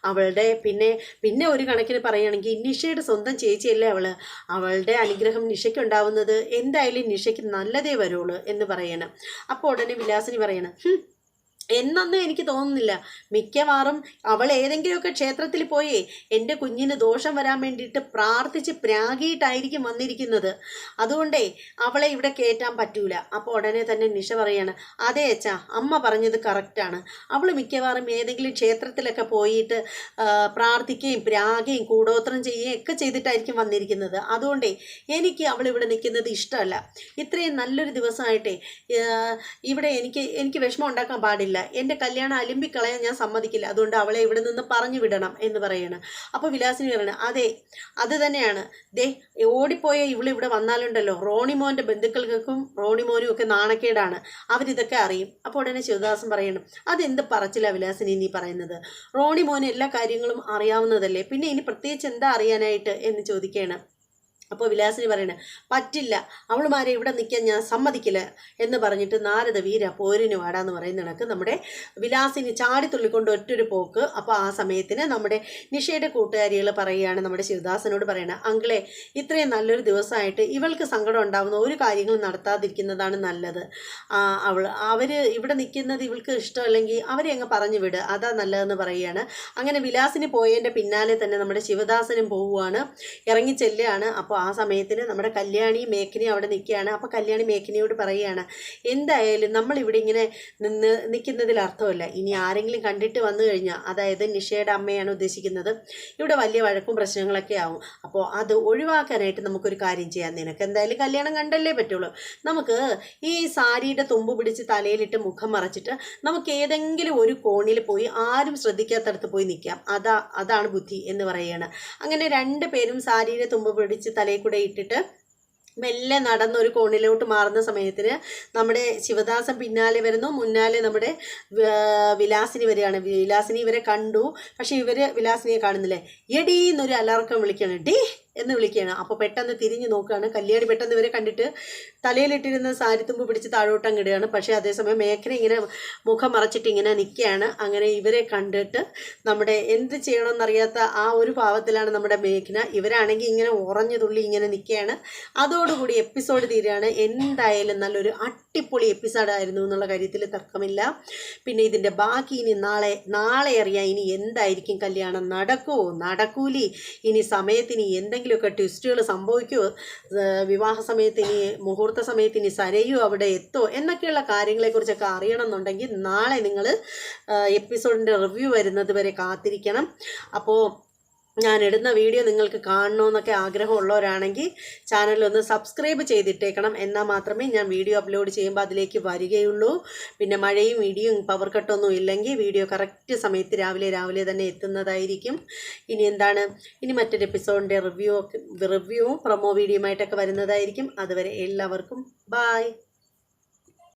അവളുടെ പിന്നെ ഒരു കണക്കിന് പറയുകയാണെങ്കിൽ നിഷയുടെ സ്വന്തം ചേച്ചിയല്ലേ അവളുടെ അനുഗ്രഹം നിഷയ്ക്ക് ഉണ്ടാവുന്നത് എന്തായാലും നിഷയ്ക്ക് നല്ലതേ വരുള്ളൂ എന്ന് പറയണം. അപ്പോൾ ഉടനെ വിലാസിനി പറയണം, എന്നൊന്നും എനിക്ക് തോന്നുന്നില്ല, മിക്കവാറും അവൾ ഏതെങ്കിലുമൊക്കെ ക്ഷേത്രത്തിൽ പോയി എൻ്റെ കുഞ്ഞിന് ദോഷം വരാൻ വേണ്ടിയിട്ട് പ്രാർത്ഥിച്ച് പ്രാഗിയിട്ടായിരിക്കും വന്നിരിക്കുന്നത്, അതുകൊണ്ടേ അവളെ ഇവിടെ കയറ്റാൻ പറ്റൂല. അപ്പോൾ ഉടനെ തന്നെ നിഷ പറയാണ്, അതെ അച്ഛാ, അമ്മ പറഞ്ഞത് കറക്റ്റാണ്, അവൾ മിക്കവാറും ഏതെങ്കിലും ക്ഷേത്രത്തിലൊക്കെ പോയിട്ട് പ്രാർത്ഥിക്കുകയും പ്രാഗയും കൂടോത്രം ചെയ്യുകയും ഒക്കെ ചെയ്തിട്ടായിരിക്കും വന്നിരിക്കുന്നത്, അതുകൊണ്ടേ എനിക്ക് അവളിവിടെ നിൽക്കുന്നത് ഇഷ്ടമല്ല. ഇത്രയും നല്ലൊരു ദിവസമായിട്ടേ ഇവിടെ എനിക്ക് വിഷമം ഉണ്ടാക്കാൻ പാടില്ല, എൻ്റെ കല്യാണം അലിമ്പിക്കളയാൻ ഞാൻ സമ്മതിക്കില്ല, അതുകൊണ്ട് അവളെ ഇവിടെ നിന്ന് പറഞ്ഞു വിടണം എന്ന് പറയണം. അപ്പോൾ വിലാസിനി പറയണം, അതെ അത് തന്നെയാണ്, ഓടിപ്പോയ ഇവിടെ വന്നാലുണ്ടല്ലോ റോണിമോൻ്റെ ബന്ധുക്കൾക്കും റോണിമോനും ഒക്കെ നാണക്കേടാണ്, അവരിതൊക്കെ അറിയും. അപ്പോൾ ഉടനെ ശിവദാസൻ പറയണം, അതെന്ത് പറച്ചില്ല വിലാസിനി നീ പറയുന്നത്, റോണിമോന് എല്ലാ കാര്യങ്ങളും അറിയാവുന്നതല്ലേ, പിന്നെ ഇനി പ്രത്യേകിച്ച് എന്താ അറിയാനായിട്ട് എന്ന് ചോദിക്കുകയാണ്. അപ്പോൾ വിലാസിനി പറയണേ, പറ്റില്ല, അവളുമാരെ ഇവിടെ നിൽക്കാൻ ഞാൻ സമ്മതിക്കില്ല എന്ന് പറഞ്ഞിട്ട് നാരദ വീര പോരിന് വാടാന്ന് പറയുന്ന കണക്ക് നമ്മുടെ വിലാസിനി ചാടിത്തുള്ളിക്കൊണ്ട് ഒറ്റൊരു പോക്ക്. അപ്പോൾ ആ സമയത്തിന് നമ്മുടെ നിഷയുടെ കൂട്ടുകാരികൾ പറയുകയാണ് നമ്മുടെ ശിവദാസനോട് പറയണേ, അങ്കിളെ ഇത്രയും നല്ലൊരു ദിവസമായിട്ട് ഇവൾക്ക് സങ്കടം ഉണ്ടാകുന്ന ഒരു കാര്യങ്ങളും നടത്താതിരിക്കുന്നതാണ് നല്ലത്, അവർ ഇവിടെ നിൽക്കുന്നത് ഇവൾക്ക് ഇഷ്ടമല്ലെങ്കിൽ അവരെ അങ്ങ് പറഞ്ഞു വിട്, അതാ നല്ലതെന്ന് പറയുകയാണ്. അങ്ങനെ വിലാസിനി പോയതിൻ്റെ പിന്നാലെ തന്നെ നമ്മുടെ ശിവദാസനും പോവുകയാണ്, ഇറങ്ങി ചെല്ലുകയാണ്. അപ്പോൾ ആ സമയത്തിന് നമ്മുടെ കല്യാണി മേഘനയും അവിടെ നിൽക്കുകയാണ്. അപ്പോൾ കല്യാണി മേഘനയോട് പറയുകയാണ്, എന്തായാലും നമ്മളിവിടെ ഇങ്ങനെ നിൽക്കുന്നതിൽ അർത്ഥമില്ല, ഇനി ആരെങ്കിലും കണ്ടിട്ട് വന്നു കഴിഞ്ഞാൽ, അതായത് നിഷയുടെ അമ്മയാണ് ഉദ്ദേശിക്കുന്നത്, ഇവിടെ വലിയ വഴക്കും പ്രശ്നങ്ങളൊക്കെ ആവും, അപ്പോൾ അത് ഒഴിവാക്കാനായിട്ട് നമുക്കൊരു കാര്യം ചെയ്യാം, നിനക്ക് എന്തായാലും കല്യാണം കണ്ടല്ലേ പറ്റുള്ളൂ, നമുക്ക് ഈ സാരിയുടെ തുമ്പ് പിടിച്ച് തലയിലിട്ട് മുഖം മറച്ചിട്ട് നമുക്ക് ഏതെങ്കിലും ഒരു കോണിൽ പോയി ആരും ശ്രദ്ധിക്കാത്തടത്ത് പോയി നിൽക്കാം, അതാണ് ബുദ്ധി എന്ന് പറയുകയാണ്. അങ്ങനെ രണ്ടുപേരും സാരിയുടെ തുമ്പ് പിടിച്ച് തലയിൽ കൂടെ ഇട്ടിട്ട് മെല്ലെ നടന്നൊരു കോണിലോട്ട് മാറുന്ന സമയത്തിന് നമ്മുടെ ശിവദാസൻ പിന്നാലെ വരുന്നു, മുന്നാലെ നമ്മുടെ വിലാസിനി വരികയാണ്. വിലാസിനി ഇവരെ കണ്ടു, പക്ഷെ വിലാസിനിയെ കാണുന്നില്ലേ, എടീ എന്നൊരു അലർക്കം വിളിക്കുകയാണ്, ഡേ എന്ന് വിളിക്കുകയാണ്. അപ്പോൾ പെട്ടെന്ന് തിരിഞ്ഞു നോക്കുകയാണ്. കല്യാണി പെട്ടെന്ന് ഇവരെ കണ്ടിട്ട് തലയിലിട്ടിരുന്ന സാരിത്തുമ്പ് പിടിച്ച് താഴോട്ടങ്ങിടുകയാണ്. പക്ഷേ അതേസമയം മേഘന ഇങ്ങനെ മുഖം മറച്ചിട്ട് ഇങ്ങനെ നിൽക്കുകയാണ്. അങ്ങനെ ഇവരെ കണ്ടിട്ട് നമ്മുടെ എന്ത് ചെയ്യണമെന്നറിയാത്ത ആ ഒരു ഭാവത്തിലാണ് നമ്മുടെ മേഘന. ഇവരാണെങ്കിൽ ഇങ്ങനെ ഉറഞ്ഞു തുള്ളി ഇങ്ങനെ നിൽക്കുകയാണ്. അതോടുകൂടി എപ്പിസോഡ് തീരുകയാണ്. എന്തായാലും നല്ലൊരു അടിപൊളി എപ്പിസോഡായിരുന്നു എന്നുള്ള കാര്യത്തിൽ തർക്കമില്ല. പിന്നെ ഇതിൻ്റെ ബാക്കി ഇനി നാളെ അറിയാം. ഇനി എന്തായിരിക്കും, കല്യാണം നടക്കൂലി, ഇനി സമയത്തിന് എന്തെങ്കിലുമൊക്കെ ട്വിസ്റ്റുകൾ സംഭവിക്കുമോ, വിവാഹ സമയത്തിന് മുഹൂർത്ത സമയത്തിന് സരയോ അവിടെ എത്തോ എന്നൊക്കെയുള്ള കാര്യങ്ങളെക്കുറിച്ചൊക്കെ അറിയണം എന്നുണ്ടെങ്കിൽ നാളെ നിങ്ങൾ എപ്പിസോഡിൻ്റെ റിവ്യൂ വരുന്നത് വരെ കാത്തിരിക്കണം. അപ്പോൾ ഞാൻ ഇടുന്ന വീഡിയോ നിങ്ങൾക്ക് കാണണമെന്നൊക്കെ ആഗ്രഹമുള്ളവരാണെങ്കിൽ ചാനലൊന്ന് സബ്സ്ക്രൈബ് ചെയ്തിട്ടേക്കണം. എന്നാൽ മാത്രമേ ഞാൻ വീഡിയോ അപ്ലോഡ് ചെയ്യുമ്പോൾ അതിലേക്ക് വരികയുള്ളൂ. പിന്നെ മഴയും ഇടിയും പവർ കട്ടൊന്നും ഇല്ലെങ്കിൽ വീഡിയോ കറക്റ്റ് സമയത്ത് രാവിലെ തന്നെ എത്തുന്നതായിരിക്കും. ഇനി മറ്റൊരു എപ്പിസോഡിൻ്റെ റിവ്യൂവും പ്രൊമോ വീഡിയോയുമായിട്ടൊക്കെ വരുന്നതായിരിക്കും. അതുവരെ എല്ലാവർക്കും ബായ്.